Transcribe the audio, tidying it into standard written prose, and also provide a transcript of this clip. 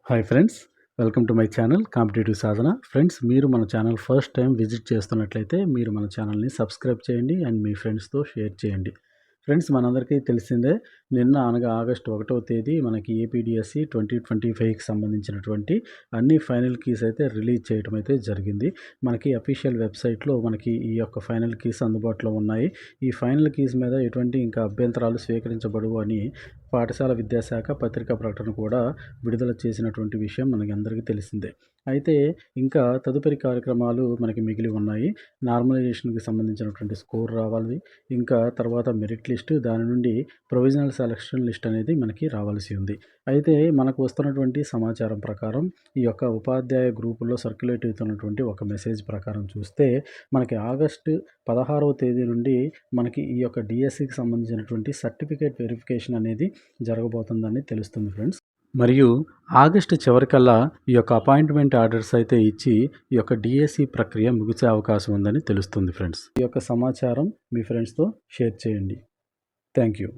Hi friends, welcome to my channel competitive Sadhana. Friends, మీరు మన channel first time visit చేస్తున్నట్లయితే మీరు మన ఛానల్ని సబ్స్క్రైబ్ చేయండి అండ్ మీ ఫ్రెండ్స్తో షేర్ చేయండి. ఫ్రెండ్స్, మనందరికీ తెలిసిందే, నిన్న అనగా ఆగస్టు 1వ తేదీ మనకి ఏపీడిఎస్సి 2025కి సంబంధించినటువంటి అన్ని ఫైనల్ కీస్ అయితే రిలీజ్ చేయడం అయితే జరిగింది. మనకి అఫీషియల్ వెబ్సైట్లో మనకి ఈ యొక్క ఫైనల్ కీస్ అందుబాటులో ఉన్నాయి. ఈ ఫైనల్ కీస్ మీద ఎటువంటి ఇంకా అభ్యంతరాలు స్వీకరించబడవు అని పాఠశాల విద్యాశాఖ పత్రికా ప్రకటన కూడా విడుదల చేసినటువంటి విషయం మనకి అందరికీ తెలిసిందే. అయితే ఇంకా తదుపరి కార్యక్రమాలు మనకి మిగిలి ఉన్నాయి. నార్మలైజేషన్కి సంబంధించినటువంటి స్కోర్ రావాలి, ఇంకా తర్వాత మెరిట్ లిస్టు, దాని నుండి ప్రొవిజనల్ సెలక్షన్ లిస్ట్ అనేది మనకి రావాల్సి ఉంది. అయితే మనకు వస్తున్నటువంటి సమాచారం ప్రకారం ఈ యొక్క ఉపాధ్యాయ గ్రూపుల్లో సర్క్యులేట్ అవుతున్నటువంటి ఒక మెసేజ్ ప్రకారం చూస్తే మనకి ఆగస్టు 16వ తేదీ నుండి మనకి ఈ యొక్క డిఎస్సికి సంబంధించినటువంటి సర్టిఫికేట్ వెరిఫికేషన్ అనేది జరగబోతుందని తెలుస్తుంది ఫ్రెండ్స్. మరియు ఆగస్టు చివరికల్లా ఈ యొక్క అపాయింట్మెంట్ ఆర్డర్స్ అయితే ఇచ్చి ఈ యొక్క డిఎస్సి ప్రక్రియ ముగిసే అవకాశం ఉందని తెలుస్తుంది ఫ్రెండ్స్. ఈ యొక్క సమాచారం మీ ఫ్రెండ్స్తో షేర్ చేయండి. Thank you.